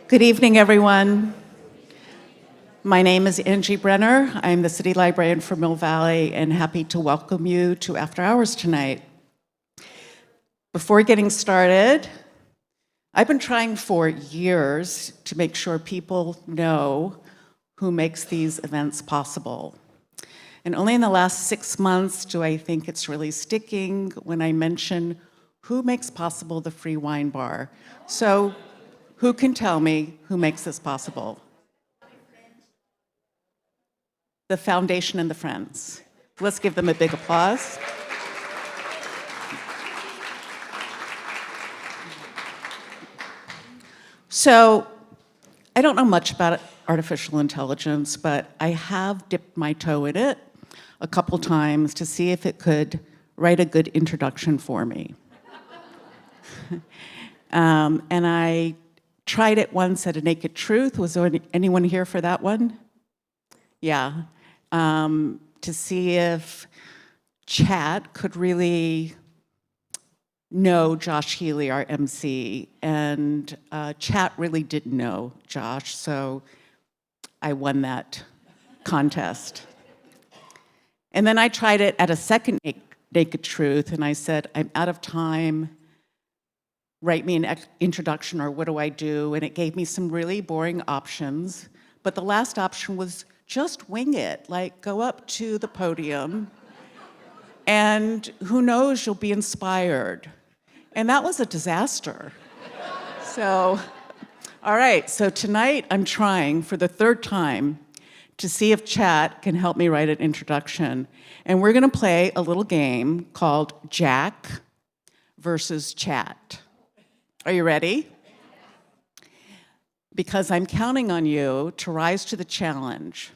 Good evening, everyone. My name is Angie Brenner. I'm the City Librarian for Mill Valley and happy to welcome you to After Hours tonight. Before getting started, I've been trying for years to make sure people know who makes these events possible. And only in the last 6 months do I think it's really sticking when I mention who makes possible the free wine bar. So who can tell me who makes this possible? The foundation and the friends. Let's give them a big applause. So I don't know much about artificial intelligence, but I have dipped my toe in it a couple times to see if it could write a good introduction for me. And I tried it once at A Naked Truth. Was there anyone here for that one? Yeah. To see if chat could really know Josh Healy, our MC. And chat really didn't know Josh, so I won that contest. And then I tried it at a second Naked Truth, and I said, I'm out of time. Write me an introduction, or what do I do? And it gave me some really boring options. But the last option was just wing it, like go up to the podium, and who knows, you'll be inspired. And that was a disaster. So, all right, so tonight I'm trying for the third time to see if chat can help me write an introduction. And we're gonna play a little game called Jack versus Chat. Are you ready? Because I'm counting on you to rise to the challenge.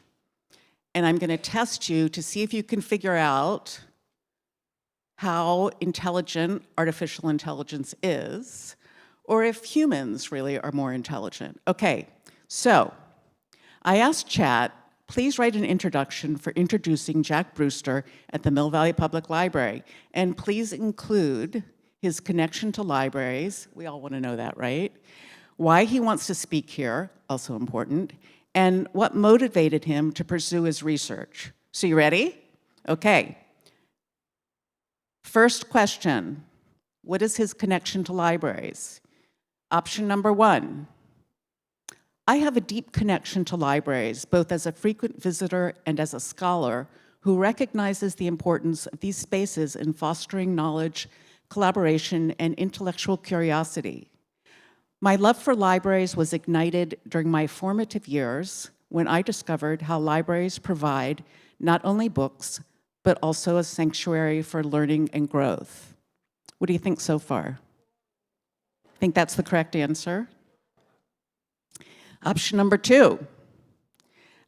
And I'm gonna test you to see if you can figure out how intelligent artificial intelligence is, or if humans really are more intelligent. Okay, so I asked chat, please write an introduction for introducing Jack Brewster at the Mill Valley Public Library, and please include his connection to libraries, we all want to know that, right? Why he wants to speak here, also important, and what motivated him to pursue his research. So you ready? Okay. First question, what is his connection to libraries? Option number 1, I have a deep connection to libraries, both as a frequent visitor and as a scholar who recognizes the importance of these spaces in fostering knowledge, collaboration, and intellectual curiosity. My love for libraries was ignited during my formative years when I discovered how libraries provide not only books, but also a sanctuary for learning and growth. What do you think so far? Think that's the correct answer? Option number 2,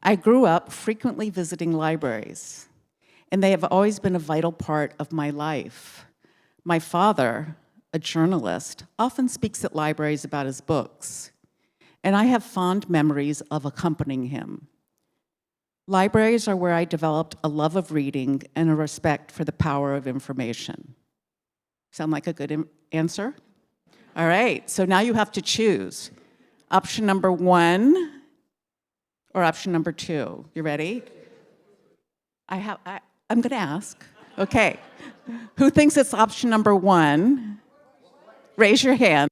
I grew up frequently visiting libraries, and they have always been a vital part of my life. My father, a journalist, often speaks at libraries about his books, and I have fond memories of accompanying him. Libraries are where I developed a love of reading and a respect for the power of information. Sound like a good answer? All right, so now you have to choose. Option number 1 or option number 2. You ready? I'm gonna ask. Okay. Who thinks it's option number 1? Raise your hand.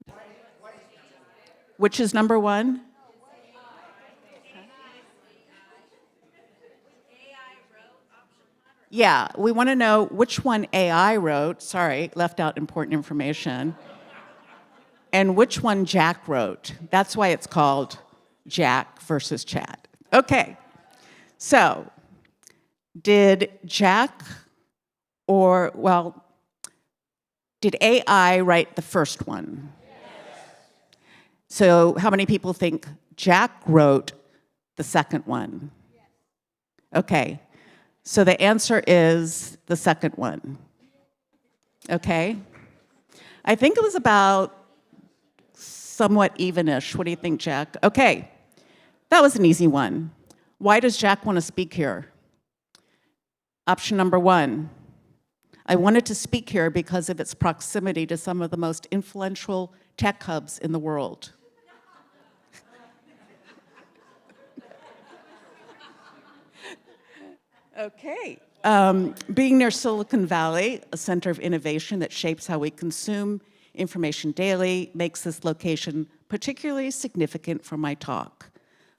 Which is number 1? Yeah, we want to know which one AI wrote. Sorry, left out important information. And which one Jack wrote. That's why it's called Jack versus Chat. Okay, so did Jack did AI write the first one? Yes. So how many people think Jack wrote the second one? Yes. Okay, so the answer is the second one. Okay, I think it was about somewhat evenish. What do you think, Jack? Okay, that was an easy one. Why does Jack want to speak here? Option number 1, I wanted to speak here because of its proximity to some of the most influential tech hubs in the world. Okay. Being near Silicon Valley, a center of innovation that shapes how we consume information daily, makes this location particularly significant for my talk.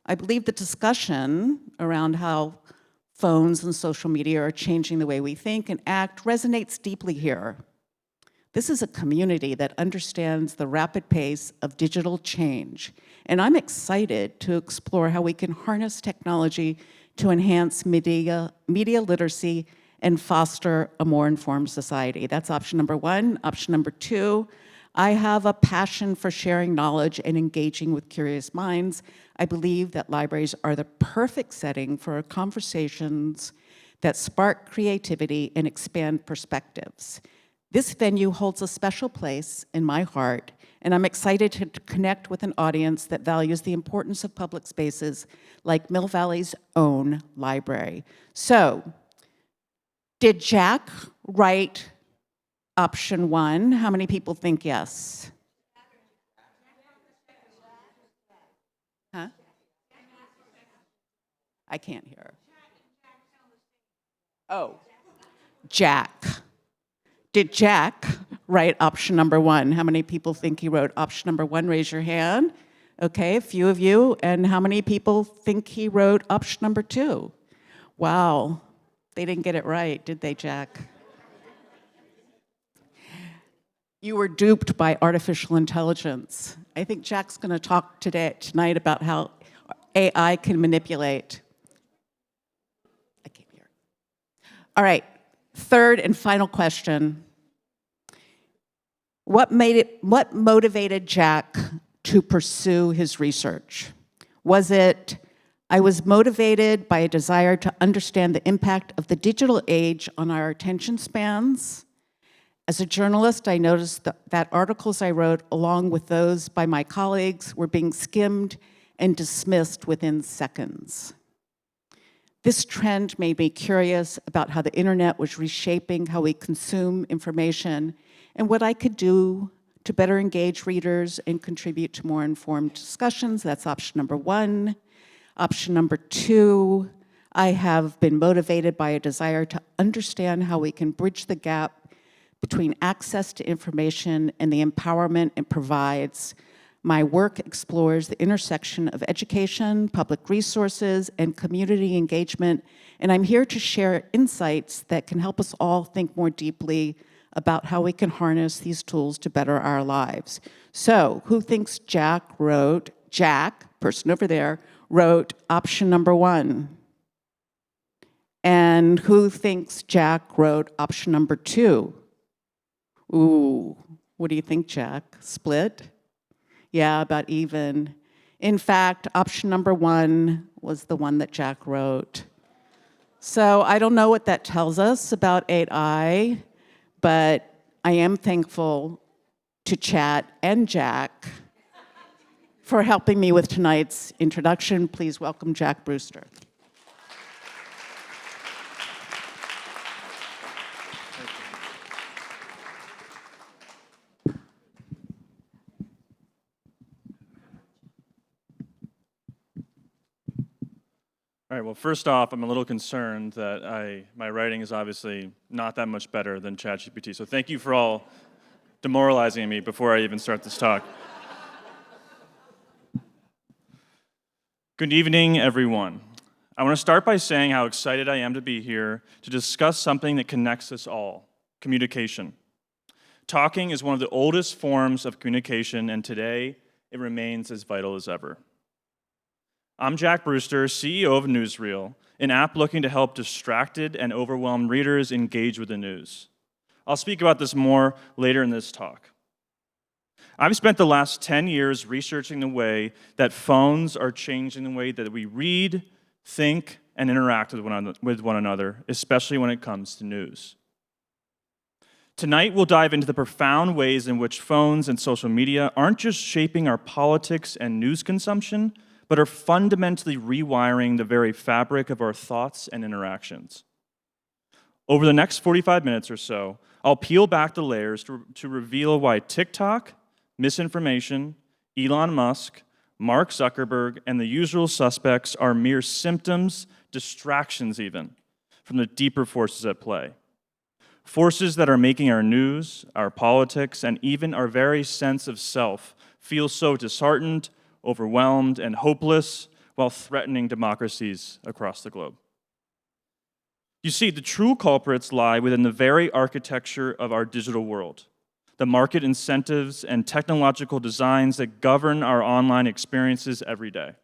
I believe the discussion around how phones and social media are changing the way we think and act resonates deeply here. This is a community that understands the rapid pace of digital change, and I'm excited to explore how we can harness technology to enhance media literacy and foster a more informed society. That's option number one. Option number two, I have a passion for sharing knowledge and engaging with curious minds. I believe that libraries are the perfect setting for conversations that spark creativity and expand perspectives. This venue holds a special place in my heart, and I'm excited to connect with an audience that values the importance of public spaces like Mill Valley's own library. So, did Jack write option one? How many people think yes? Huh? I can't hear. Oh, Jack. Did Jack write option number one? How many people think he wrote option number one? Raise your hand. Okay, a few of you. And how many people think he wrote option number two? Wow, they didn't get it right, did they, Jack? You were duped by artificial intelligence. I think Jack's going to talk tonight about how AI can manipulate. I can't hear. All right, third and final question. What motivated Jack to pursue his research? Was it, I was motivated by a desire to understand the impact of the digital age on our attention spans? As a journalist, I noticed that articles I wrote, along with those by my colleagues, were being skimmed and dismissed within seconds. This trend made me curious about how the internet was reshaping how we consume information and what I could do to better engage readers and contribute to more informed discussions. That's option number one. Option number two, I have been motivated by a desire to understand how we can bridge the gap between access to information and the empowerment it provides. My work explores the intersection of education, public resources, and community engagement, and I'm here to share insights that can help us all think more deeply about how we can harness these tools to better our lives. So, who thinks Jack, person over there, wrote option number one? And who thinks Jack wrote option number two? Ooh, what do you think, Jack? Split? Yeah, about even. In fact, option number one was the one that Jack wrote. So I don't know what that tells us about 8i, but I am thankful to Chat and Jack for helping me with tonight's introduction. Please welcome Jack Brewster. All right, well, first off, I'm a little concerned that my writing is obviously not that much better than ChatGPT, so thank you for all demoralizing me before I even start this talk. Good evening, everyone. I want to start by saying how excited I am to be here to discuss something that connects us all, communication. Talking is one of the oldest forms of communication, and today it remains as vital as ever. I'm Jack Brewster, CEO of Newsreel, an app looking to help distracted and overwhelmed readers engage with the news. I'll speak about this more later in this talk. I've spent the last 10 years researching the way that phones are changing the way that we read, think, and interact with one another, especially when it comes to news. Tonight, we'll dive into the profound ways in which phones and social media aren't just shaping our politics and news consumption, but are fundamentally rewiring the very fabric of our thoughts and interactions. Over the next 45 minutes or so, I'll peel back the layers to reveal why TikTok, misinformation, Elon Musk, Mark Zuckerberg, and the usual suspects are mere symptoms, distractions even, from the deeper forces at play. Forces that are making our news, our politics, and even our very sense of self feel so disheartened, overwhelmed, and hopeless while threatening democracies across the globe. You see, the true culprits lie within the very architecture of our digital world, the market incentives and technological designs that govern our online experiences every day.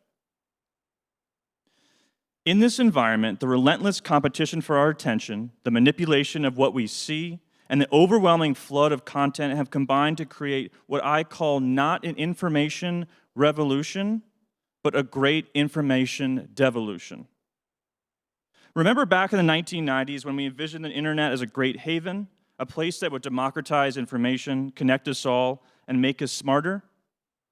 In this environment, the relentless competition for our attention, the manipulation of what we see, and the overwhelming flood of content have combined to create what I call not an information revolution, but a great information devolution. Remember back in the 1990s when we envisioned the internet as a great haven, a place that would democratize information, connect us all, and make us smarter?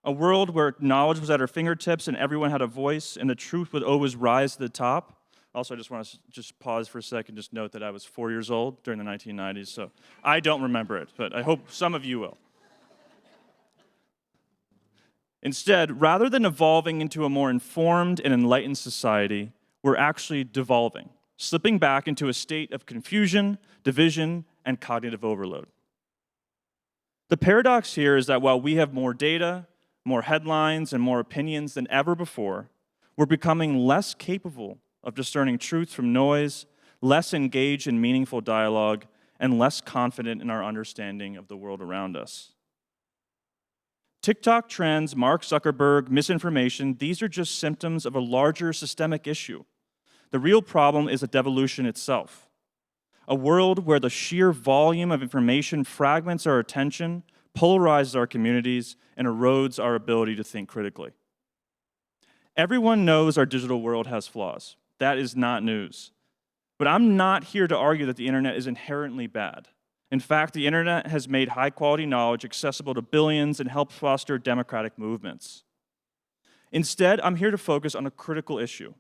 A world where knowledge was at our fingertips and everyone had a voice and the truth would always rise to the top. Also, I just want to just pause for a second, just note that I was 4 years old during the 1990s, so I don't remember it, but I hope some of you will. Instead, rather than evolving into a more informed and enlightened society, we're actually devolving, slipping back into a state of confusion, division, and cognitive overload. The paradox here is that while we have more data, more headlines, and more opinions than ever before, we're becoming less capable of discerning truth from noise, less engaged in meaningful dialogue, and less confident in our understanding of the world around us. TikTok trends, Mark Zuckerberg, misinformation, these are just symptoms of a larger systemic issue. The real problem is the devolution itself. A world where the sheer volume of information fragments our attention, polarizes our communities, and erodes our ability to think critically. Everyone knows our digital world has flaws. That is not news. But I'm not here to argue that the internet is inherently bad. In fact, the internet has made high-quality knowledge accessible to billions and helped foster democratic movements. Instead, I'm here to focus on a critical issue: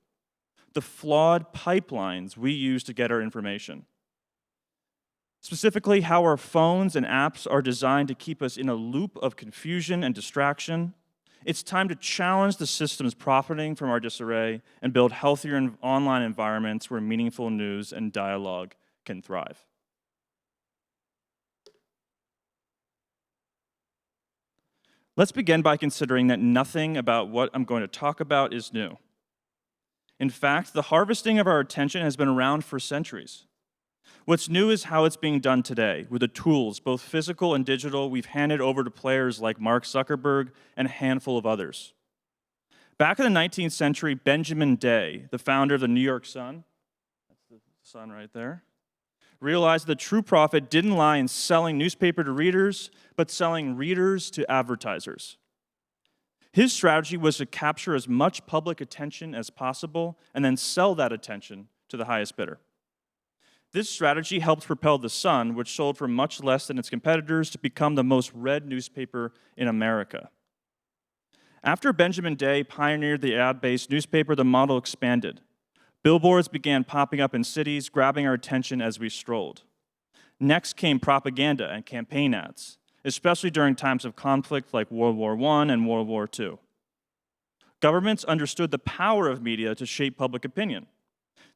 the flawed pipelines we use to get our information. Specifically, how our phones and apps are designed to keep us in a loop of confusion and distraction. It's time to challenge the systems profiting from our disarray and build healthier online environments where meaningful news and dialogue can thrive. Let's begin by considering that nothing about what I'm going to talk about is new. In fact, the harvesting of our attention has been around for centuries. What's new is how it's being done today, with the tools, both physical and digital, we've handed over to players like Mark Zuckerberg and a handful of others. Back in the 19th century, Benjamin Day, the founder of the New York Sun, that's the sun right there, realized the true profit didn't lie in selling newspaper to readers, but selling readers to advertisers. His strategy was to capture as much public attention as possible and then sell that attention to the highest bidder. This strategy helped propel The Sun, which sold for much less than its competitors, to become the most read newspaper in America. After Benjamin Day pioneered the ad-based newspaper, the model expanded. Billboards began popping up in cities, grabbing our attention as we strolled. Next came propaganda and campaign ads, especially during times of conflict like World War I and World War II. Governments understood the power of media to shape public opinion.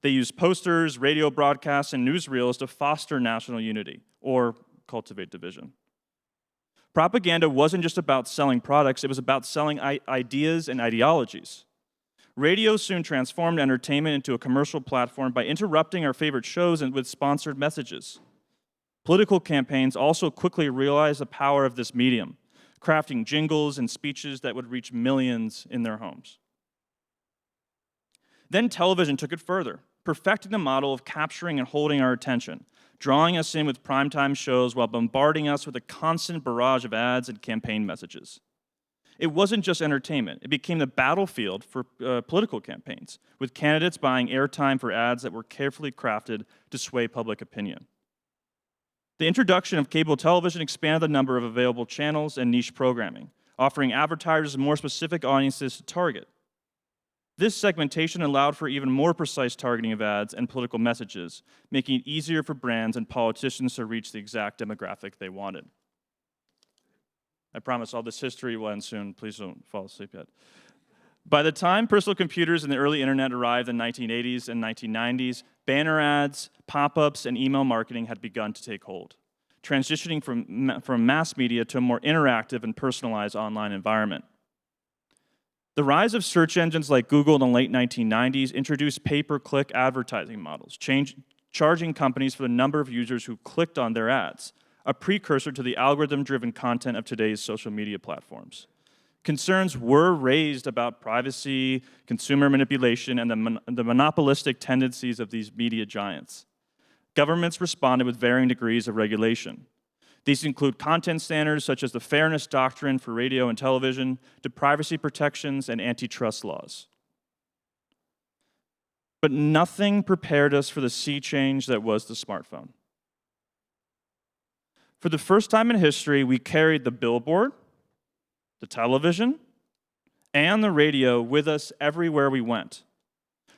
They used posters, radio broadcasts, and newsreels to foster national unity, or cultivate division. Propaganda wasn't just about selling products, it was about selling ideas and ideologies. Radio soon transformed entertainment into a commercial platform by interrupting our favorite shows and with sponsored messages. Political campaigns also quickly realized the power of this medium, crafting jingles and speeches that would reach millions in their homes. Then television took it further, perfecting the model of capturing and holding our attention, drawing us in with primetime shows while bombarding us with a constant barrage of ads and campaign messages. It wasn't just entertainment. It became the battlefield for political campaigns, with candidates buying airtime for ads that were carefully crafted to sway public opinion. The introduction of cable television expanded the number of available channels and niche programming, offering advertisers more specific audiences to target. This segmentation allowed for even more precise targeting of ads and political messages, making it easier for brands and politicians to reach the exact demographic they wanted. I promise all this history will end soon. Please don't fall asleep yet. By the time personal computers and the early internet arrived in the 1980s and 1990s, banner ads, pop-ups, and email marketing had begun to take hold, transitioning from mass media to a more interactive and personalized online environment. The rise of search engines like Google in the late 1990s introduced pay-per-click advertising models, charging companies for the number of users who clicked on their ads, a precursor to the algorithm-driven content of today's social media platforms. Concerns were raised about privacy, consumer manipulation, and the monopolistic tendencies of these media giants. Governments responded with varying degrees of regulation. These include content standards such as the Fairness Doctrine for radio and television, to privacy protections and antitrust laws. But nothing prepared us for the sea change that was the smartphone. For the first time in history, we carried the billboard, the television, and the radio with us everywhere we went.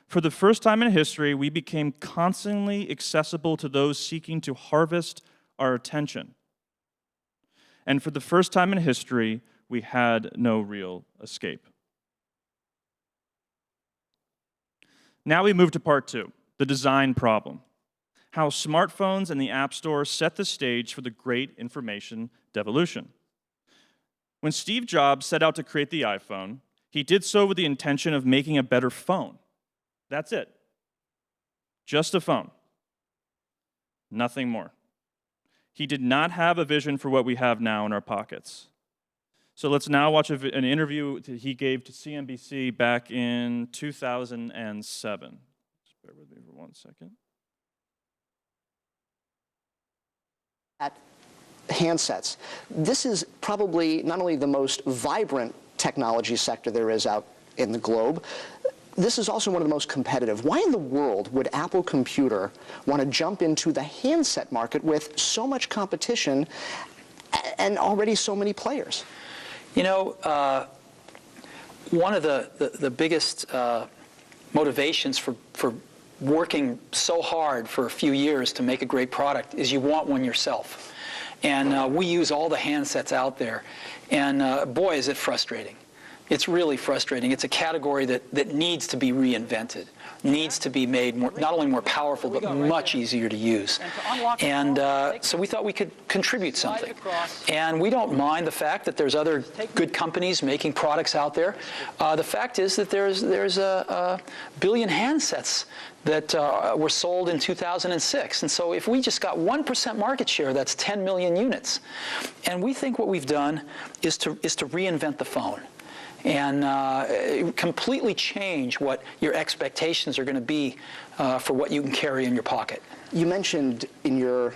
For the first time in history, we became constantly accessible to those seeking to harvest our attention. And for the first time in history, we had no real escape. Now we move to part two, the design problem. How smartphones and the App Store set the stage for the great information devolution. When Steve Jobs set out to create the iPhone, he did so with the intention of making a better phone. That's it. Just a phone. Nothing more. He did not have a vision for what we have now in our pockets. So let's now watch an interview that he gave to CNBC back in 2007. Just bear with me for 1 second. At handsets. This is probably not only the most vibrant technology sector there is out in the globe, this is also one of the most competitive. Why in the world would Apple Computer want to jump into the handset market with so much competition and already so many players? You know, one of the biggest motivations for working so hard for a few years to make a great product is you want one yourself. And we use all the handsets out there. And boy, is it frustrating. It's really frustrating. It's a category that needs to be reinvented, needs to be made more, not only more powerful, but much easier to use. And so we thought we could contribute something. And we don't mind the fact that there's other good companies making products out there. The fact is that there's a billion handsets that were sold in 2006. And so if we just got 1% market share, that's 10 million units. And we think what we've done is to reinvent the phone and completely change what your expectations are going to be for what you can carry in your pocket. You mentioned in your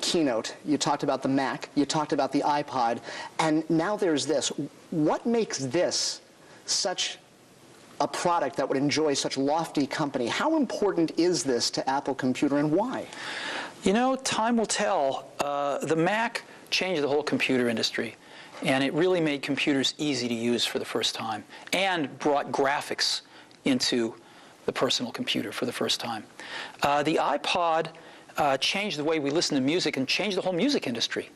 keynote, you talked about the Mac, you talked about the iPod, and now there's this. What makes this such a product that would enjoy such lofty company? How important is this to Apple Computer, and why? You know, time will tell. The Mac changed the whole computer industry. And it really made computers easy to use for the first time and brought graphics into the personal computer for the first time. The iPod changed the way we listen to music and changed the whole music industry.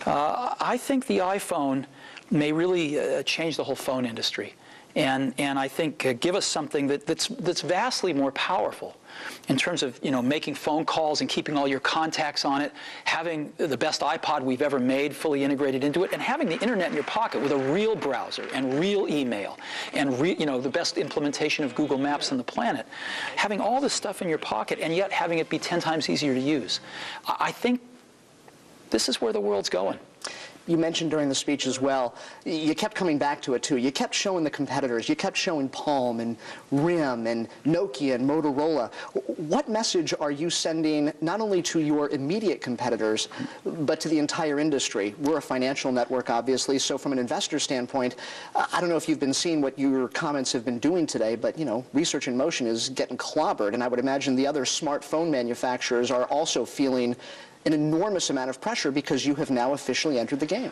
I think the iPhone may really change the whole phone industry. And I think give us something that's vastly more powerful in terms of making phone calls and keeping all your contacts on it, having the best iPod we've ever made fully integrated into it, and having the internet in your pocket with a real browser and real email and the best implementation of Google Maps on the planet. Having all this stuff in your pocket and yet having it be 10 times easier to use. I think this is where the world's going. You mentioned during the speech as well, you kept coming back to it too. You kept showing the competitors. You kept showing Palm and RIM and Nokia and Motorola. What message are you sending not only to your immediate competitors, but to the entire industry? We're a financial network, obviously, so from an investor standpoint, I don't know if you've been seeing what your comments have been doing today, but Research in Motion is getting clobbered, and I would imagine the other smartphone manufacturers are also feeling an enormous amount of pressure because you have now officially entered the game.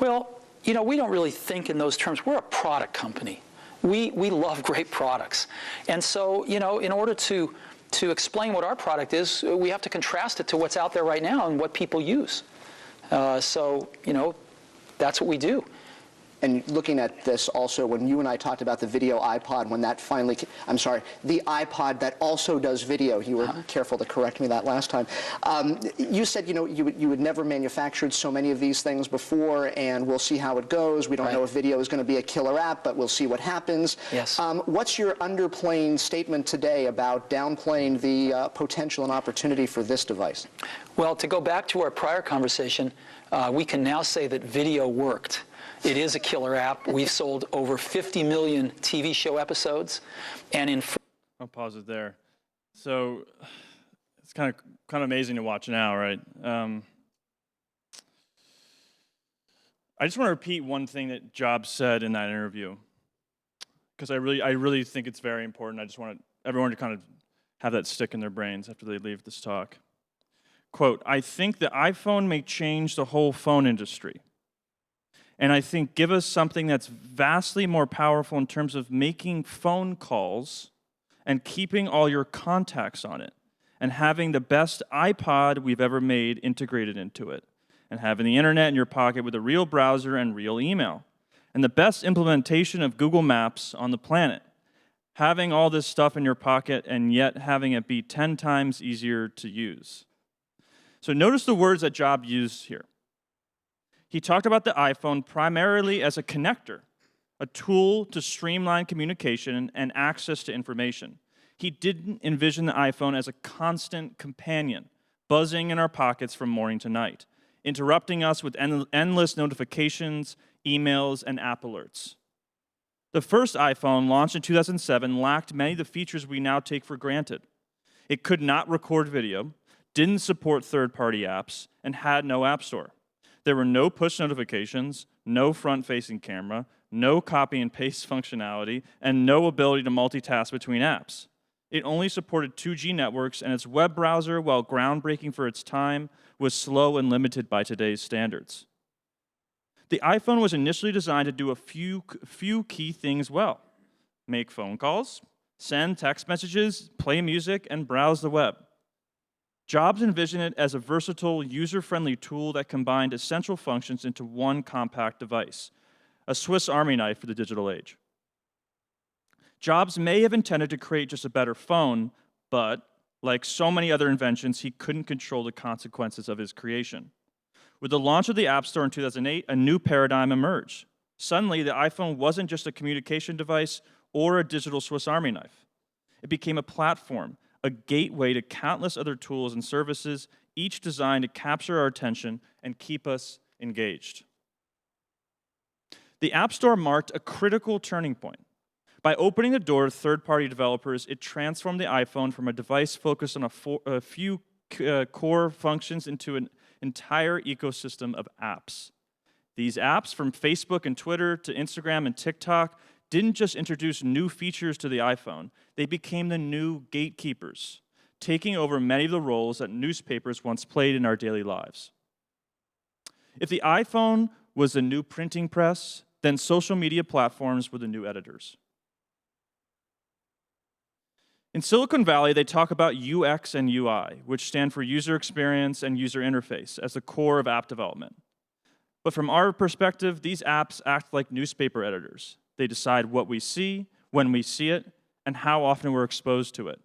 Well, we don't really think in those terms. We're a product company. We love great products. And so, in order to explain what our product is, we have to contrast it to what's out there right now and what people use. So, that's what we do. and looking at this also, when you and I talked about the video iPod, when that finally, I'm sorry, the iPod that also does video, you were careful to correct me that last time. You said, you had never manufactured so many of these things before, and we'll see how it goes. We don't know if video is going to be a killer app, but we'll see what happens. Yes. What's your underplaying statement today about downplaying the potential and opportunity for this device? Well, to go back to our prior conversation, we can now say that video worked. It is a killer app. We've sold over 50 million TV show episodes, and in... I'll pause it there. So it's kind of amazing to watch now, right? I just want to repeat one thing that Jobs said in that interview, because I really think it's very important. I just want everyone to kind of have that stick in their brains after they leave this talk. Quote, "I think the iPhone may change the whole phone industry. And I think give us something that's vastly more powerful in terms of making phone calls and keeping all your contacts on it, and having the best iPod we've ever made integrated into it, and having the internet in your pocket with a real browser and real email, and the best implementation of Google Maps on the planet. Having all this stuff in your pocket and yet having it be 10 times easier to use." So notice the words that Jobs used here. He talked about the iPhone primarily as a connector, a tool to streamline communication and access to information. He didn't envision the iPhone as a constant companion, buzzing in our pockets from morning to night, interrupting us with endless notifications, emails, and app alerts. The first iPhone, launched in 2007, lacked many of the features we now take for granted. It could not record video, didn't support third-party apps, and had no app store. There were no push notifications, no front-facing camera, no copy and paste functionality, and no ability to multitask between apps. It only supported 2G networks, and its web browser, while groundbreaking for its time, was slow and limited by today's standards. The iPhone was initially designed to do a few key things well: make phone calls, send text messages, play music, and browse the web. Jobs envisioned it as a versatile, user-friendly tool that combined essential functions into one compact device, a Swiss Army knife for the digital age. Jobs may have intended to create just a better phone, but like so many other inventions, he couldn't control the consequences of his creation. With the launch of the App Store in 2008, a new paradigm emerged. Suddenly, the iPhone wasn't just a communication device or a digital Swiss Army knife. It became a platform, a gateway to countless other tools and services, each designed to capture our attention and keep us engaged. The App Store marked a critical turning point. By opening the door to third-party developers, it transformed the iPhone from a device focused on a few core functions into an entire ecosystem of apps. These apps, from Facebook and Twitter to Instagram and TikTok, didn't just introduce new features to the iPhone, they became the new gatekeepers, taking over many of the roles that newspapers once played in our daily lives. If the iPhone was the new printing press, then social media platforms were the new editors. In Silicon Valley, they talk about UX and UI, which stand for user experience and user interface, as the core of app development. But from our perspective, these apps act like newspaper editors. They decide what we see, when we see it, and how often we're exposed to it.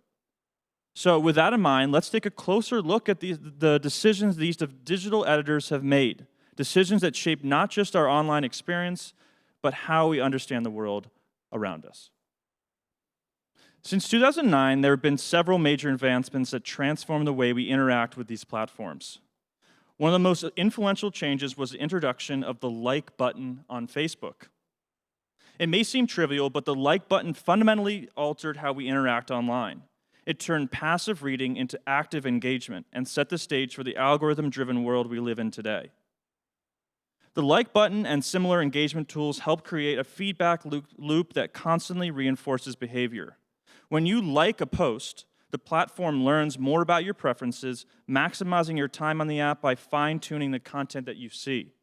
So with that in mind, let's take a closer look at the decisions these digital editors have made, decisions that shape not just our online experience, but how we understand the world around us. Since 2009, there have been several major advancements that transform the way we interact with these platforms. One of the most influential changes was the introduction of the like button on Facebook. It may seem trivial, but the like button fundamentally altered how we interact online. It turned passive reading into active engagement and set the stage for the algorithm-driven world we live in today. The like button and similar engagement tools help create a feedback loop that constantly reinforces behavior. When you like a post, the platform learns more about your preferences, maximizing your time on the app by fine-tuning the content that you see.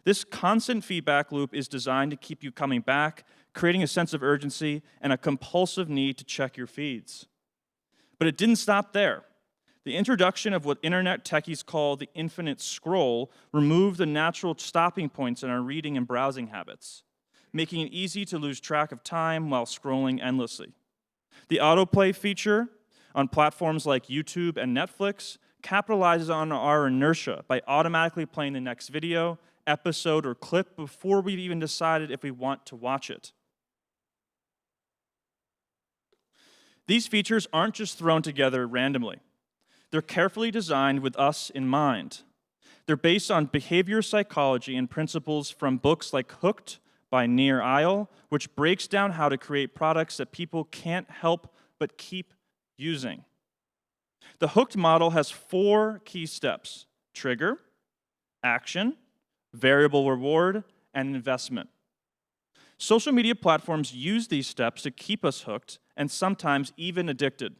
This constant feedback loop is designed to keep you coming back, creating a sense of urgency and a compulsive need to check your feeds. But it didn't stop there. The introduction of what internet techies call the infinite scroll removed the natural stopping points in our reading and browsing habits, making it easy to lose track of time while scrolling endlessly. The autoplay feature on platforms like YouTube and Netflix capitalizes on our inertia by automatically playing the next video, episode, or clip before we've even decided if we want to watch it. These features aren't just thrown together randomly. They're carefully designed with us in mind. They're based on behavior psychology and principles from books like Hooked by Nir Eyal, which breaks down how to create products that people can't help but keep using. The Hooked model has 4 key steps: trigger, action, variable reward, and investment. Social media platforms use these steps to keep us hooked and sometimes even addicted.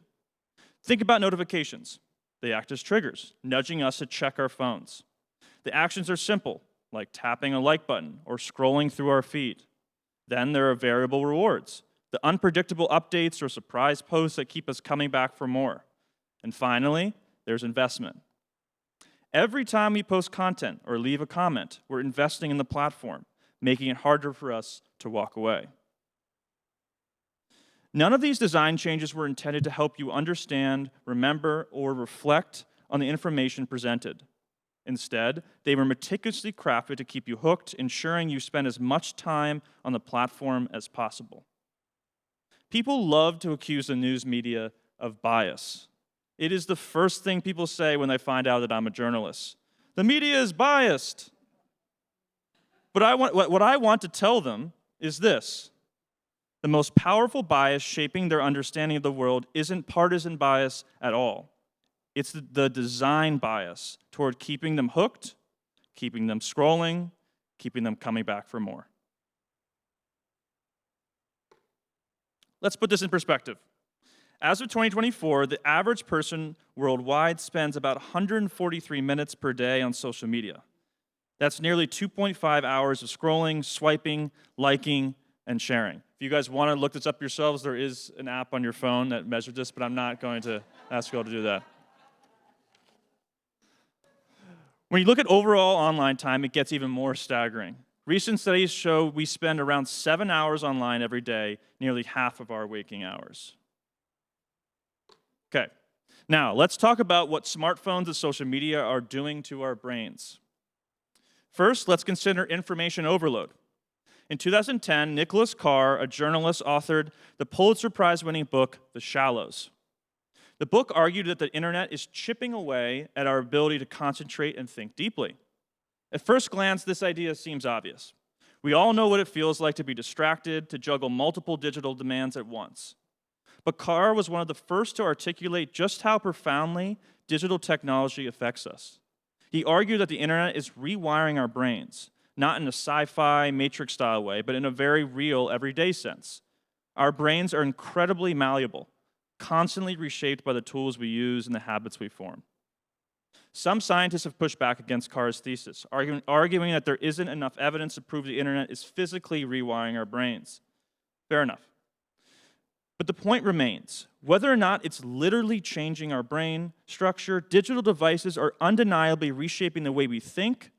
Think about notifications. They act as triggers, nudging us to check our phones. The actions are simple, like tapping a like button or scrolling through our feed. Then there are variable rewards, the unpredictable updates or surprise posts that keep us coming back for more. And finally, there's investment. Every time we post content or leave a comment, we're investing in the platform, making it harder for us to walk away. None of these design changes were intended to help you understand, remember, or reflect on the information presented. Instead, they were meticulously crafted to keep you hooked, ensuring you spend as much time on the platform as possible. People love to accuse the news media of bias. It is the first thing people say when they find out that I'm a journalist. The media is biased. But what I want to tell them is this: the most powerful bias shaping their understanding of the world isn't partisan bias at all. It's the design bias toward keeping them hooked, keeping them scrolling, keeping them coming back for more. Let's put this in perspective. As of 2024, the average person worldwide spends about 143 minutes per day on social media. That's nearly 2.5 hours of scrolling, swiping, liking, and sharing. If you guys want to look this up yourselves, there is an app on your phone that measures this, but I'm not going to ask you all to do that. When you look at overall online time, it gets even more staggering. Recent studies show we spend around 7 hours online every day, nearly half of our waking hours. Okay, now let's talk about what smartphones and social media are doing to our brains. First, let's consider information overload. In 2010, Nicholas Carr, a journalist, authored the Pulitzer Prize-winning book, The Shallows. The book argued that the internet is chipping away at our ability to concentrate and think deeply. At first glance, this idea seems obvious. We all know what it feels like to be distracted, to juggle multiple digital demands at once. But Carr was one of the first to articulate just how profoundly digital technology affects us. He argued that the internet is rewiring our brains, not in a sci-fi, Matrix-style way, but in a very real, everyday sense. Our brains are incredibly malleable, constantly reshaped by the tools we use and the habits we form. Some scientists have pushed back against Carr's thesis, arguing that there isn't enough evidence to prove the internet is physically rewiring our brains. Fair enough. But the point remains, whether or not it's literally changing our brain structure, digital devices are undeniably reshaping the way we think,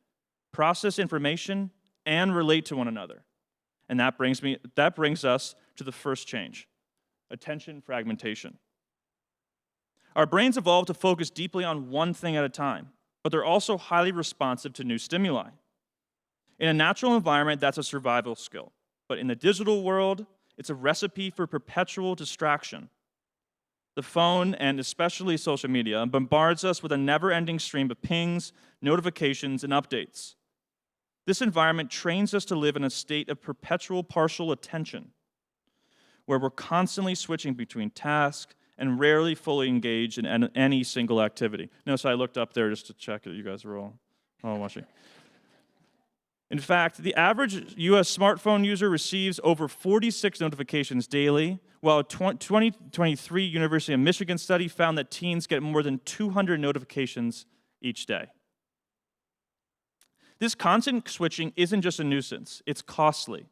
process information, and relate to one another. And that brings us to the first change: attention fragmentation. Our brains evolved to focus deeply on one thing at a time, but they're also highly responsive to new stimuli. In a natural environment, that's a survival skill. But in the digital world, it's a recipe for perpetual distraction. The phone, and especially social media, bombards us with a never-ending stream of pings, notifications, and updates. This environment trains us to live in a state of perpetual partial attention, where we're constantly switching between tasks and rarely fully engaged in any single activity. Notice I looked up there just to check that you guys were all watching. In fact, the average US smartphone user receives over 46 notifications daily, while a 2023 University of Michigan study found that teens get more than 200 notifications each day. This constant switching isn't just a nuisance, it's costly.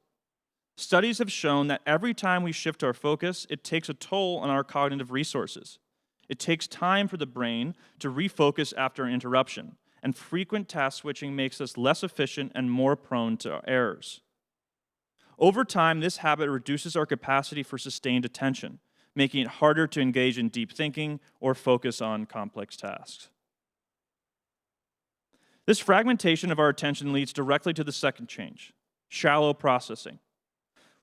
Studies have shown that every time we shift our focus, it takes a toll on our cognitive resources. It takes time for the brain to refocus after an interruption, and frequent task switching makes us less efficient and more prone to errors. Over time, this habit reduces our capacity for sustained attention, making it harder to engage in deep thinking or focus on complex tasks. This fragmentation of our attention leads directly to the second change, shallow processing.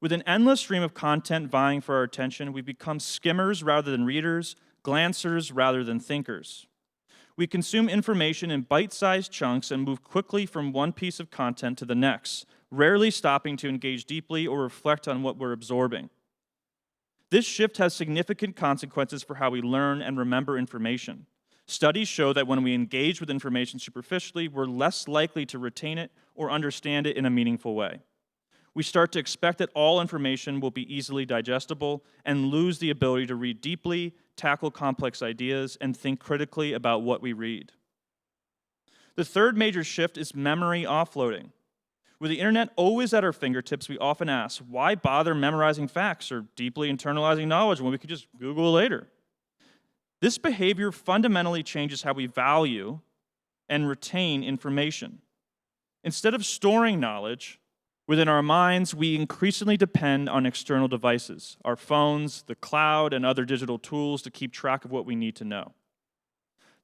With an endless stream of content vying for our attention, we become skimmers rather than readers, glancers rather than thinkers. We consume information in bite-sized chunks and move quickly from one piece of content to the next, rarely stopping to engage deeply or reflect on what we're absorbing. This shift has significant consequences for how we learn and remember information. Studies show that when we engage with information superficially, we're less likely to retain it or understand it in a meaningful way. We start to expect that all information will be easily digestible and lose the ability to read deeply, tackle complex ideas, and think critically about what we read. The third major shift is memory offloading. With the internet always at our fingertips, we often ask, why bother memorizing facts or deeply internalizing knowledge when we could just Google it later? This behavior fundamentally changes how we value and retain information. Instead of storing knowledge within our minds, we increasingly depend on external devices, our phones, the cloud, and other digital tools to keep track of what we need to know.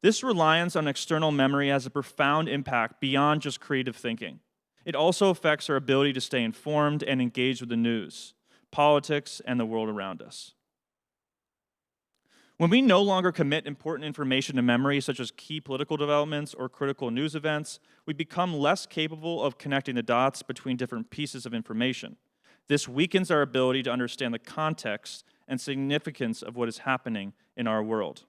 This reliance on external memory has a profound impact beyond just creative thinking. It also affects our ability to stay informed and engage with the news, politics, and the world around us. When we no longer commit important information to memory, such as key political developments or critical news events, we become less capable of connecting the dots between different pieces of information. This weakens our ability to understand the context and significance of what is happening in our world.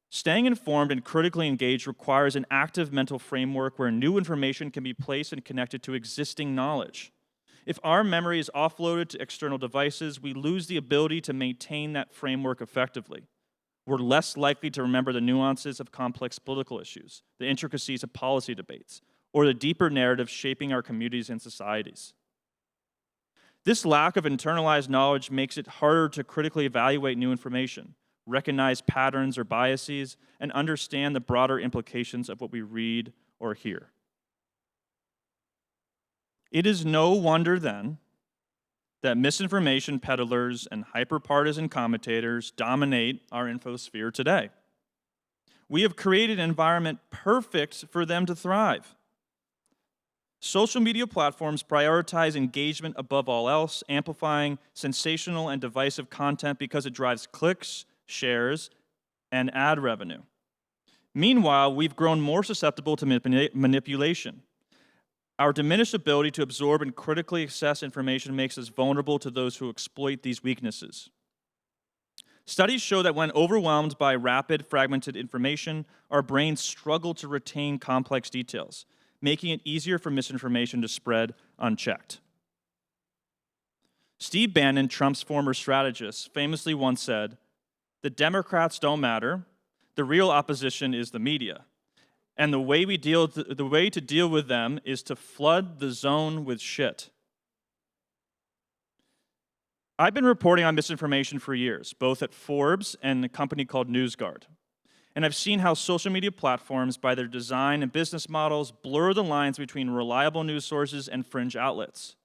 Staying informed and critically engaged requires an active mental framework where new information can be placed and connected to existing knowledge. If our memory is offloaded to external devices, we lose the ability to maintain that framework effectively. We're less likely to remember the nuances of complex political issues, the intricacies of policy debates, or the deeper narratives shaping our communities and societies. This lack of internalized knowledge makes it harder to critically evaluate new information, recognize patterns or biases, and understand the broader implications of what we read or hear. It is no wonder, then, that misinformation peddlers and hyper-partisan commentators dominate our infosphere today. We have created an environment perfect for them to thrive. Social media platforms prioritize engagement above all else, amplifying sensational and divisive content because it drives clicks, shares, and ad revenue. Meanwhile, we've grown more susceptible to manipulation. Our diminished ability to absorb and critically assess information makes us vulnerable to those who exploit these weaknesses. Studies show that when overwhelmed by rapid, fragmented information, our brains struggle to retain complex details, making it easier for misinformation to spread unchecked. Steve Bannon, Trump's former strategist, famously once said, "The Democrats don't matter. The real opposition is the media. And the way to deal with them is to flood the zone with shit." I've been reporting on misinformation for years, both at Forbes and a company called NewsGuard. And I've seen how social media platforms, by their design and business models, blur the lines between reliable news sources and fringe outlets.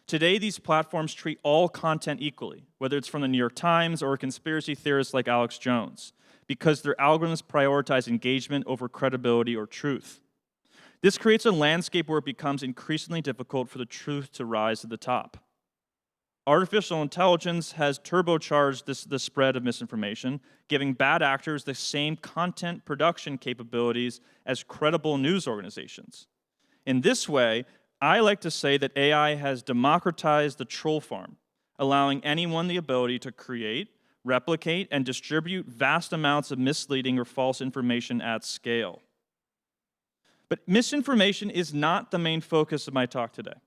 Today, these platforms treat all content equally, whether it's from the New York Times or a conspiracy theorist like Alex Jones, because their algorithms prioritize engagement over credibility or truth. This creates a landscape where it becomes increasingly difficult for the truth to rise to the top. Artificial intelligence has turbocharged the spread of misinformation, giving bad actors the same content production capabilities as credible news organizations. In this way, I like to say that AI has democratized the troll farm, allowing anyone the ability to create, replicate, and distribute vast amounts of misleading or false information at scale. But misinformation is not the main focus of my talk today.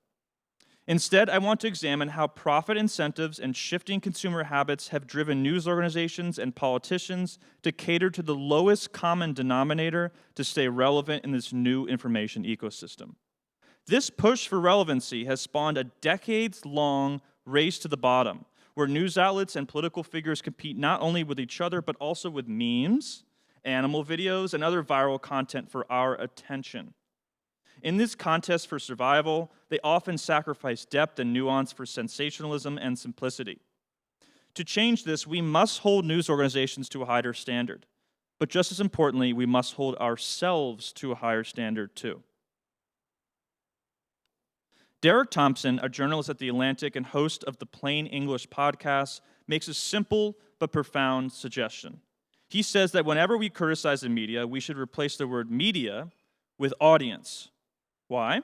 Instead, I want to examine how profit incentives and shifting consumer habits have driven news organizations and politicians to cater to the lowest common denominator to stay relevant in this new information ecosystem. This push for relevancy has spawned a decades-long race to the bottom, where news outlets and political figures compete not only with each other, but also with memes, animal videos, and other viral content for our attention. In this contest for survival, they often sacrifice depth and nuance for sensationalism and simplicity. To change this, we must hold news organizations to a higher standard. But just as importantly, we must hold ourselves to a higher standard too. Derek Thompson, a journalist at The Atlantic and host of the Plain English podcast, makes a simple but profound suggestion. He says that whenever we criticize the media, we should replace the word media with audience. Why?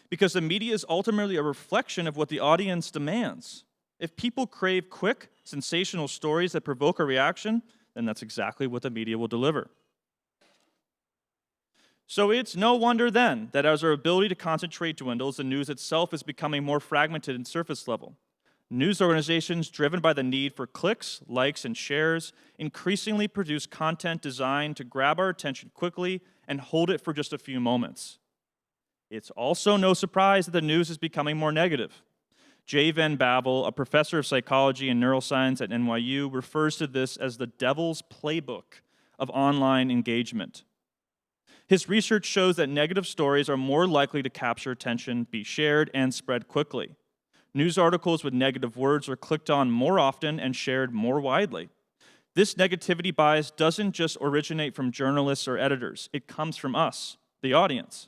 Because the media is ultimately a reflection of what the audience demands. If people crave quick, sensational stories that provoke a reaction, then that's exactly what the media will deliver. So it's no wonder then that as our ability to concentrate dwindles, the news itself is becoming more fragmented and surface level. News organizations driven by the need for clicks, likes, and shares increasingly produce content designed to grab our attention quickly and hold it for just a few moments. It's also no surprise that the news is becoming more negative. Jay Van Bavel, a professor of psychology and neuroscience at NYU, refers to this as the devil's playbook of online engagement. His research shows that negative stories are more likely to capture attention, be shared, and spread quickly. News articles with negative words are clicked on more often and shared more widely. This negativity bias doesn't just originate from journalists or editors. It comes from us, the audience.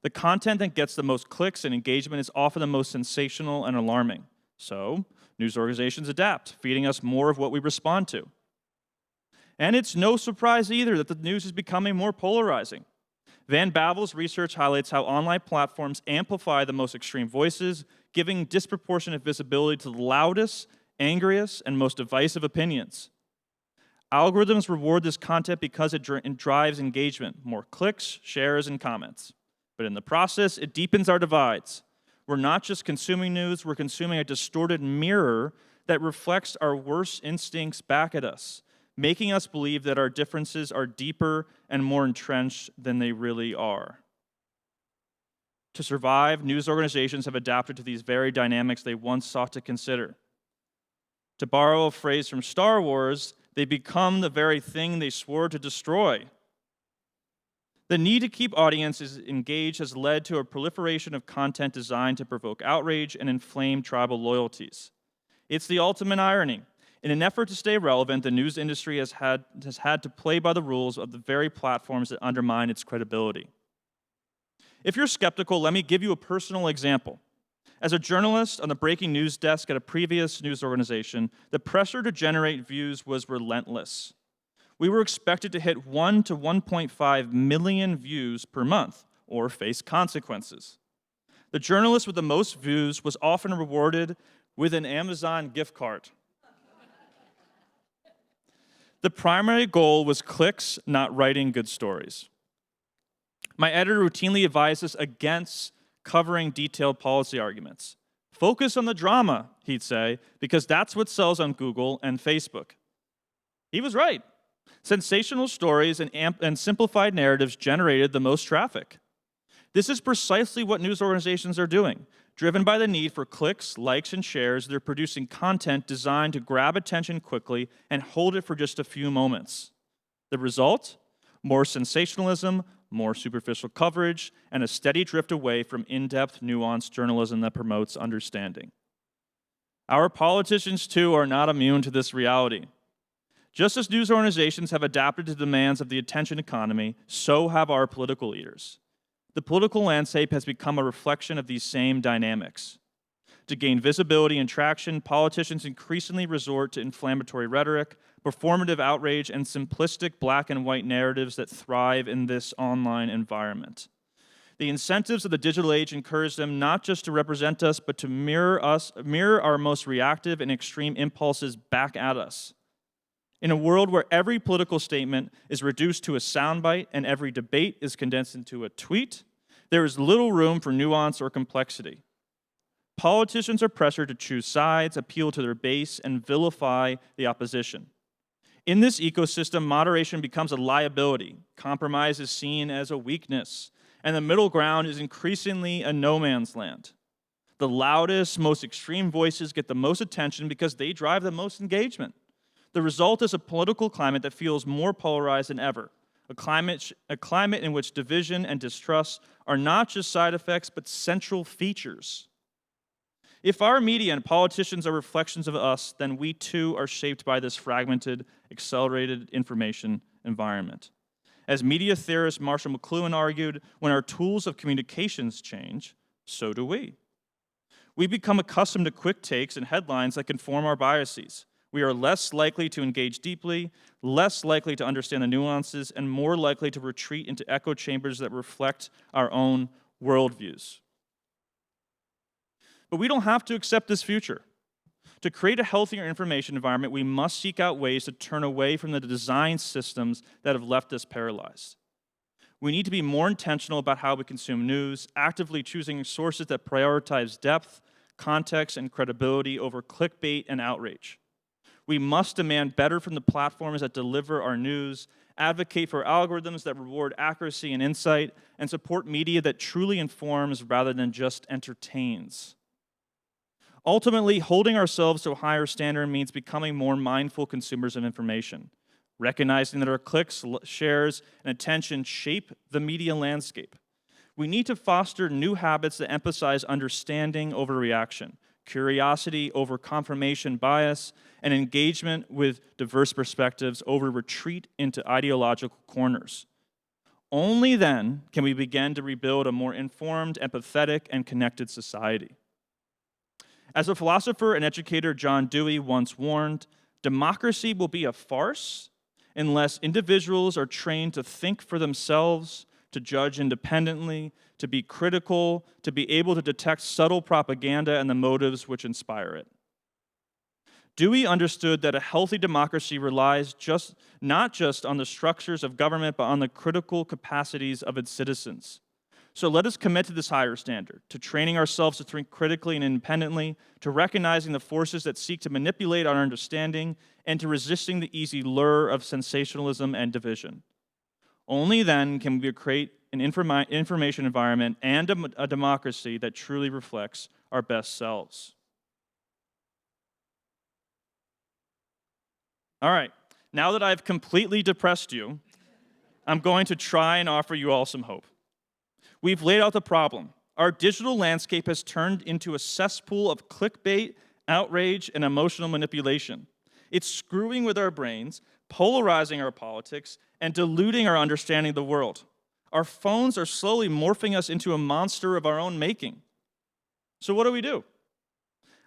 The content that gets the most clicks and engagement is often the most sensational and alarming. So, news organizations adapt, feeding us more of what we respond to. And it's no surprise either that the news is becoming more polarizing. Van Bavel's research highlights how online platforms amplify the most extreme voices, giving disproportionate visibility to the loudest, angriest, and most divisive opinions. Algorithms reward this content because it drives engagement, more clicks, shares, and comments. But in the process, it deepens our divides. We're not just consuming news, we're consuming a distorted mirror that reflects our worst instincts back at us, making us believe that our differences are deeper and more entrenched than they really are. To survive, news organizations have adapted to these very dynamics they once sought to consider. To borrow a phrase from Star Wars, they become the very thing they swore to destroy. The need to keep audiences engaged has led to a proliferation of content designed to provoke outrage and inflame tribal loyalties. It's the ultimate irony. In an effort to stay relevant, the news industry has had to play by the rules of the very platforms that undermine its credibility. If you're skeptical, let me give you a personal example. As a journalist on the breaking news desk at a previous news organization, the pressure to generate views was relentless. We were expected to hit 1 to 1.5 million views per month, or face consequences. The journalist with the most views was often rewarded with an Amazon gift card. The primary goal was clicks, not writing good stories. My editor routinely advised us against covering detailed policy arguments. Focus on the drama, he'd say, because that's what sells on Google and Facebook. He was right. Sensational stories and simplified narratives generated the most traffic. This is precisely what news organizations are doing. Driven by the need for clicks, likes, and shares, they're producing content designed to grab attention quickly and hold it for just a few moments. The result? More sensationalism, more superficial coverage, and a steady drift away from in-depth, nuanced journalism that promotes understanding. Our politicians, too, are not immune to this reality. Just as news organizations have adapted to the demands of the attention economy, so have our political leaders. The political landscape has become a reflection of these same dynamics. To gain visibility and traction, politicians increasingly resort to inflammatory rhetoric, performative outrage, and simplistic black and white narratives that thrive in this online environment. The incentives of the digital age encourage them not just to represent us, but to mirror our most reactive and extreme impulses back at us. In a world where every political statement is reduced to a soundbite and every debate is condensed into a tweet, there is little room for nuance or complexity. Politicians are pressured to choose sides, appeal to their base, and vilify the opposition. In this ecosystem, moderation becomes a liability, compromise is seen as a weakness, and the middle ground is increasingly a no man's land. The loudest, most extreme voices get the most attention because they drive the most engagement. The result is a political climate that feels more polarized than ever, a climate in which division and distrust are not just side effects, but central features. If our media and politicians are reflections of us, then we too are shaped by this fragmented, accelerated information environment. As media theorist Marshall McLuhan argued, when our tools of communications change, so do we. We become accustomed to quick takes and headlines that conform our biases. We are less likely to engage deeply, less likely to understand the nuances, and more likely to retreat into echo chambers that reflect our own worldviews. But we don't have to accept this future. To create a healthier information environment, we must seek out ways to turn away from the design systems that have left us paralyzed. We need to be more intentional about how we consume news, actively choosing sources that prioritize depth, context, and credibility over clickbait and outrage. We must demand better from the platforms that deliver our news, advocate for algorithms that reward accuracy and insight, and support media that truly informs rather than just entertains. Ultimately, holding ourselves to a higher standard means becoming more mindful consumers of information, recognizing that our clicks, shares, and attention shape the media landscape. We need to foster new habits that emphasize understanding over reaction, curiosity over confirmation bias, and engagement with diverse perspectives over retreat into ideological corners. Only then can we begin to rebuild a more informed, empathetic, and connected society. As a philosopher and educator John Dewey once warned, democracy will be a farce unless individuals are trained to think for themselves, to judge independently, to be critical, to be able to detect subtle propaganda and the motives which inspire it. Dewey understood that a healthy democracy relies not just on the structures of government, but on the critical capacities of its citizens. So let us commit to this higher standard, to training ourselves to think critically and independently, to recognizing the forces that seek to manipulate our understanding, and to resisting the easy lure of sensationalism and division. Only then can we create an information environment and a democracy that truly reflects our best selves. All right, now that I've completely depressed you, I'm going to try and offer you all some hope. We've laid out the problem. Our digital landscape has turned into a cesspool of clickbait, outrage, and emotional manipulation. It's screwing with our brains, polarizing our politics, and diluting our understanding of the world. Our phones are slowly morphing us into a monster of our own making. So what do?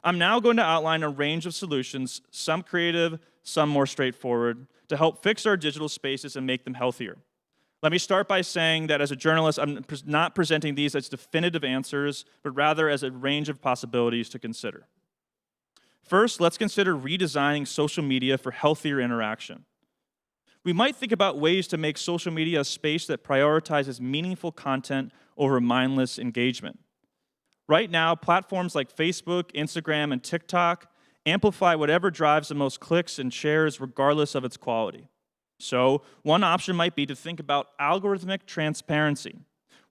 I'm now going to outline a range of solutions, some creative, some more straightforward, to help fix our digital spaces and make them healthier. Let me start by saying that as a journalist, I'm not presenting these as definitive answers, but rather as a range of possibilities to consider. First, let's consider redesigning social media for healthier interaction. We might think about ways to make social media a space that prioritizes meaningful content over mindless engagement. Right now, platforms like Facebook, Instagram, and TikTok amplify whatever drives the most clicks and shares regardless of its quality. So, one option might be to think about algorithmic transparency,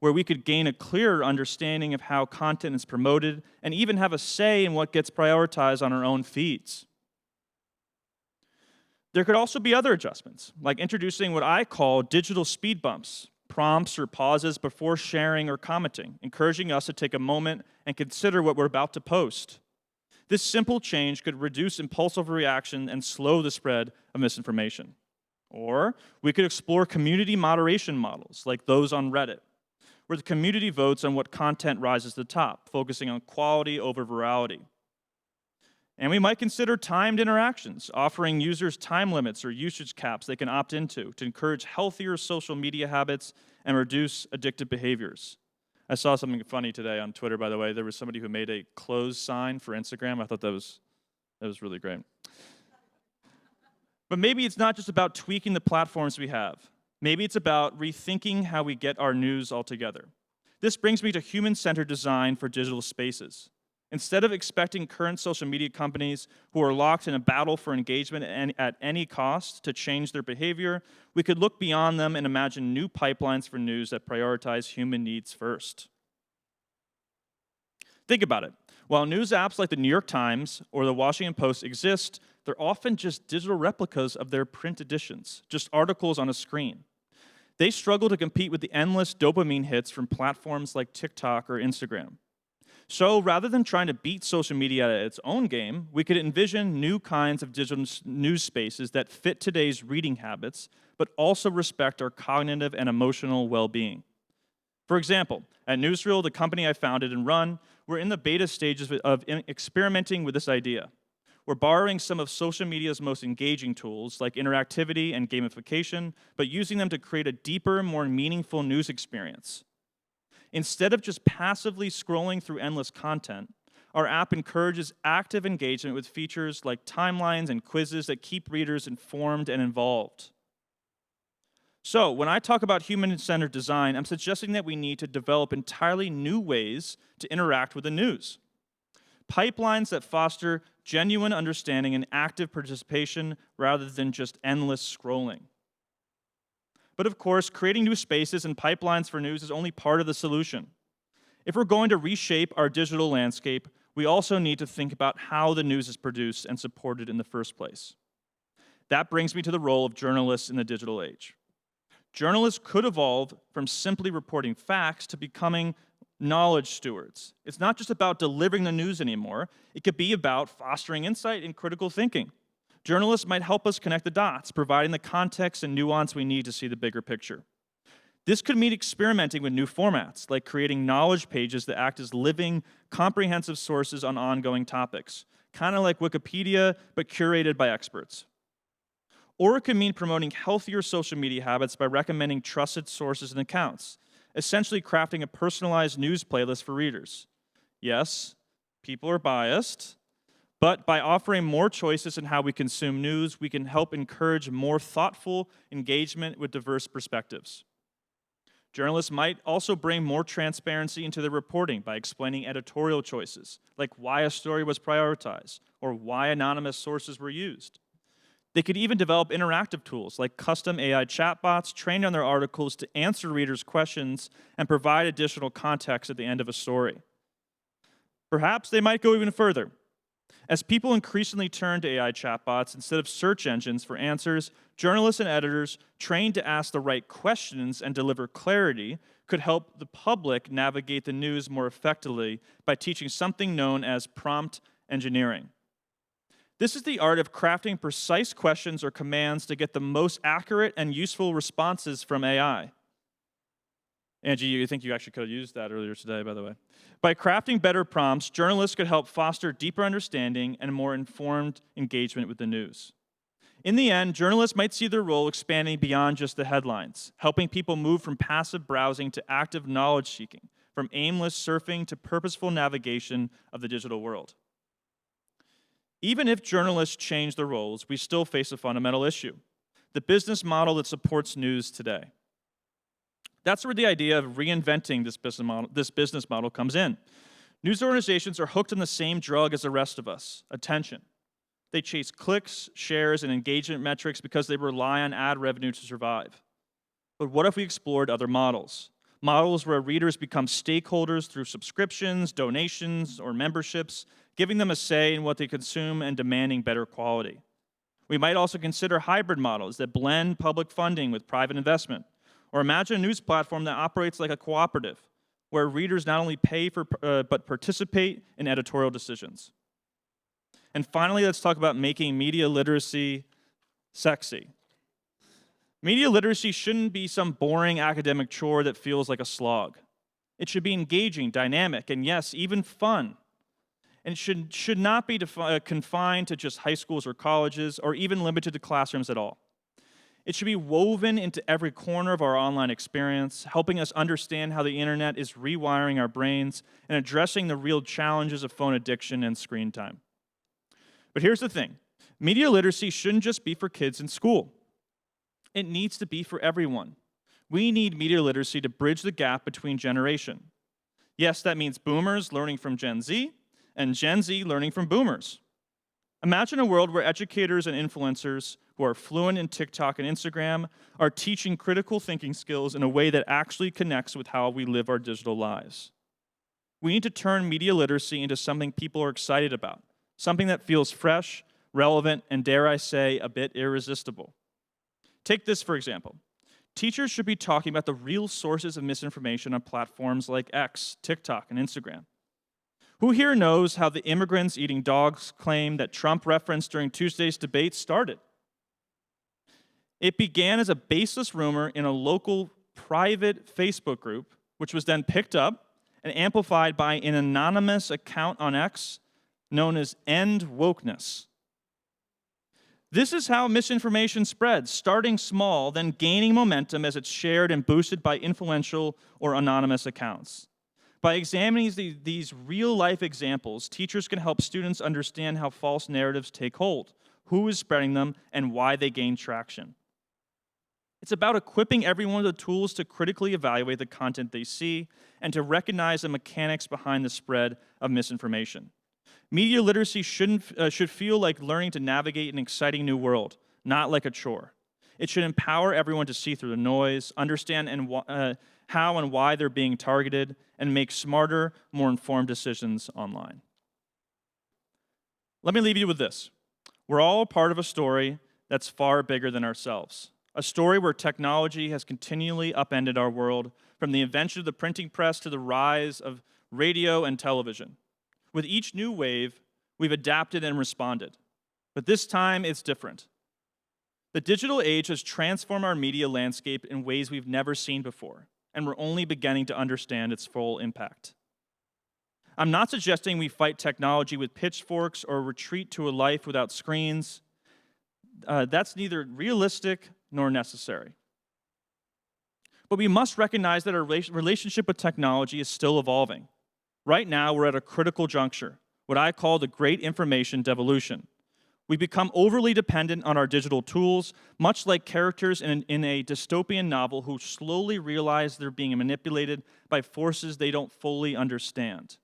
where we could gain a clearer understanding of how content is promoted and even have a say in what gets prioritized on our own feeds. There could also be other adjustments, like introducing what I call digital speed bumps, prompts or pauses before sharing or commenting, encouraging us to take a moment and consider what we're about to post. This simple change could reduce impulsive reaction and slow the spread of misinformation. Or we could explore community moderation models like those on Reddit, where the community votes on what content rises to the top, focusing on quality over virality. And we might consider timed interactions, offering users time limits or usage caps they can opt into to encourage healthier social media habits and reduce addictive behaviors. I saw something funny today on Twitter, by the way. There was somebody who made a close sign for Instagram. I thought that was really great. But maybe it's not just about tweaking the platforms we have. Maybe it's about rethinking how we get our news altogether. This brings me to human-centered design for digital spaces. Instead of expecting current social media companies who are locked in a battle for engagement at any cost to change their behavior, we could look beyond them and imagine new pipelines for news that prioritize human needs first. Think about it. While news apps like the New York Times or the Washington Post exist, they're often just digital replicas of their print editions, just articles on a screen. They struggle to compete with the endless dopamine hits from platforms like TikTok or Instagram. So rather than trying to beat social media at its own game, we could envision new kinds of digital news spaces that fit today's reading habits, but also respect our cognitive and emotional well-being. For example, at Newsreel, the company I founded and run, we're in the beta stages of experimenting with this idea. We're borrowing some of social media's most engaging tools, like interactivity and gamification, but using them to create a deeper, more meaningful news experience. Instead of just passively scrolling through endless content, our app encourages active engagement with features like timelines and quizzes that keep readers informed and involved. So, when I talk about human-centered design, I'm suggesting that we need to develop entirely new ways to interact with the news. Pipelines that foster genuine understanding and active participation rather than just endless scrolling. But of course, creating new spaces and pipelines for news is only part of the solution. If we're going to reshape our digital landscape, we also need to think about how the news is produced and supported in the first place. That brings me to the role of journalists in the digital age. Journalists could evolve from simply reporting facts to becoming knowledge stewards. It's not just about delivering the news anymore. It could be about fostering insight and critical thinking. Journalists might help us connect the dots, providing the context and nuance we need to see the bigger picture. This could mean experimenting with new formats, like creating knowledge pages that act as living, comprehensive sources on ongoing topics, kind of like Wikipedia, but curated by experts. Or it could mean promoting healthier social media habits by recommending trusted sources and accounts, essentially crafting a personalized news playlist for readers. Yes, people are biased, but by offering more choices in how we consume news, we can help encourage more thoughtful engagement with diverse perspectives. Journalists might also bring more transparency into their reporting by explaining editorial choices, like why a story was prioritized or why anonymous sources were used. They could even develop interactive tools like custom AI chatbots trained on their articles to answer readers' questions and provide additional context at the end of a story. Perhaps they might go even further. As people increasingly turn to AI chatbots instead of search engines for answers, journalists and editors trained to ask the right questions and deliver clarity could help the public navigate the news more effectively by teaching something known as prompt engineering. This is the art of crafting precise questions or commands to get the most accurate and useful responses from AI. Angie, you think you actually could have used that earlier today, by the way. By crafting better prompts, journalists could help foster deeper understanding and more informed engagement with the news. In the end, journalists might see their role expanding beyond just the headlines, helping people move from passive browsing to active knowledge seeking, from aimless surfing to purposeful navigation of the digital world. Even if journalists change their roles, we still face a fundamental issue: the business model that supports news today. That's where the idea of reinventing this business model comes in. News organizations are hooked on the same drug as the rest of us: attention. They chase clicks, shares, and engagement metrics because they rely on ad revenue to survive. But what if we explored other models? Models where readers become stakeholders through subscriptions, donations, or memberships, giving them a say in what they consume and demanding better quality. We might also consider hybrid models that blend public funding with private investment. Or imagine a news platform that operates like a cooperative, where readers not only pay for but participate in editorial decisions. And finally, let's talk about making media literacy sexy. Media literacy shouldn't be some boring academic chore that feels like a slog. It should be engaging, dynamic, and yes, even fun. And it should not be confined to just high schools or colleges, or even limited to classrooms at all. It should be woven into every corner of our online experience, helping us understand how the internet is rewiring our brains and addressing the real challenges of phone addiction and screen time. But here's the thing: media literacy shouldn't just be for kids in school. It needs to be for everyone. We need media literacy to bridge the gap between generations. Yes, that means boomers learning from Gen Z, and Gen Z learning from boomers. Imagine a world where educators and influencers who are fluent in TikTok and Instagram are teaching critical thinking skills in a way that actually connects with how we live our digital lives. We need to turn media literacy into something people are excited about, something that feels fresh, relevant, and dare I say, a bit irresistible. Take this, for example. Teachers should be talking about the real sources of misinformation on platforms like X, TikTok, and Instagram. Who here knows how the immigrants eating dogs claim that Trump referenced during Tuesday's debate started? It began as a baseless rumor in a local private Facebook group, which was then picked up and amplified by an anonymous account on X known as End Wokeness. This is how misinformation spreads, starting small, then gaining momentum as it's shared and boosted by influential or anonymous accounts. By examining these real-life examples, teachers can help students understand how false narratives take hold, who is spreading them, and why they gain traction. It's about equipping everyone with the tools to critically evaluate the content they see and to recognize the mechanics behind the spread of misinformation. Media literacy should feel like learning to navigate an exciting new world, not like a chore. It should empower everyone to see through the noise, understand how and why they're being targeted, and make smarter, more informed decisions online. Let me leave you with this. We're all a part of a story that's far bigger than ourselves. A story where technology has continually upended our world, from the invention of the printing press to the rise of radio and television. With each new wave, we've adapted and responded. But this time, it's different. The digital age has transformed our media landscape in ways we've never seen before, and we're only beginning to understand its full impact. I'm not suggesting we fight technology with pitchforks or retreat to a life without screens. That's neither realistic nor necessary. But we must recognize that our relationship with technology is still evolving. Right now, we're at a critical juncture, what I call the great information devolution. We become overly dependent on our digital tools, much like characters in a dystopian novel who slowly realize they're being manipulated by forces they don't fully understand.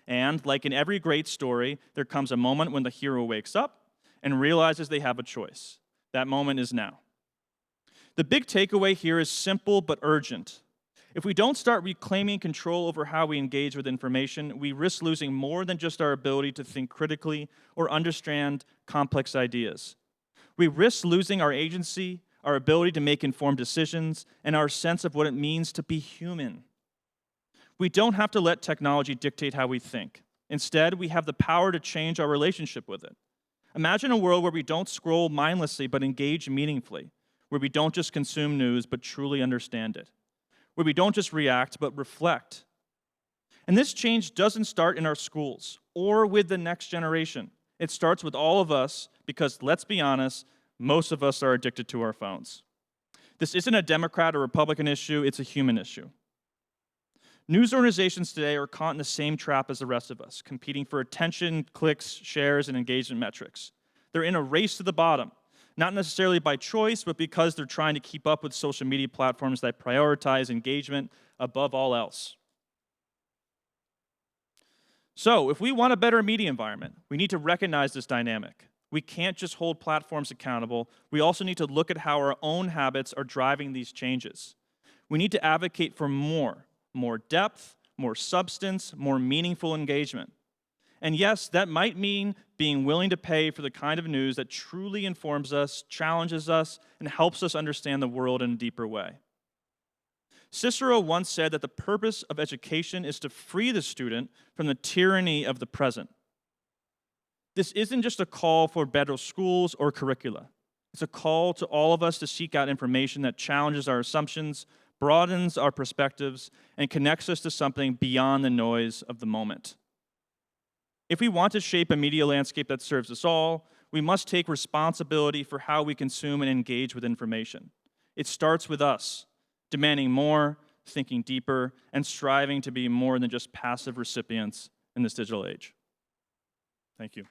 And, like in every great story, there comes a moment when the hero wakes up and realizes they have a choice. That moment is now. The big takeaway here is simple but urgent. If we don't start reclaiming control over how we engage with information, we risk losing more than just our ability to think critically or understand complex ideas. We risk losing our agency, our ability to make informed decisions, and our sense of what it means to be human. We don't have to let technology dictate how we think. Instead, we have the power to change our relationship with it. Imagine a world where we don't scroll mindlessly but engage meaningfully, where we don't just consume news but truly understand it, where we don't just react, but reflect. And this change doesn't start in our schools or with the next generation. It starts with all of us because, let's be honest, most of us are addicted to our phones. This isn't a Democrat or Republican issue, it's a human issue. News organizations today are caught in the same trap as the rest of us, competing for attention, clicks, shares, and engagement metrics. They're in a race to the bottom. Not necessarily by choice, but because they're trying to keep up with social media platforms that prioritize engagement above all else. So, if we want a better media environment, we need to recognize this dynamic. We can't just hold platforms accountable. We also need to look at how our own habits are driving these changes. We need to advocate for more depth, more substance, more meaningful engagement. And yes, that might mean being willing to pay for the kind of news that truly informs us, challenges us, and helps us understand the world in a deeper way. Cicero once said that the purpose of education is to free the student from the tyranny of the present. This isn't just a call for better schools or curricula. It's a call to all of us to seek out information that challenges our assumptions, broadens our perspectives, and connects us to something beyond the noise of the moment. If we want to shape a media landscape that serves us all, we must take responsibility for how we consume and engage with information. It starts with us, demanding more, thinking deeper, and striving to be more than just passive recipients in this digital age. Thank you.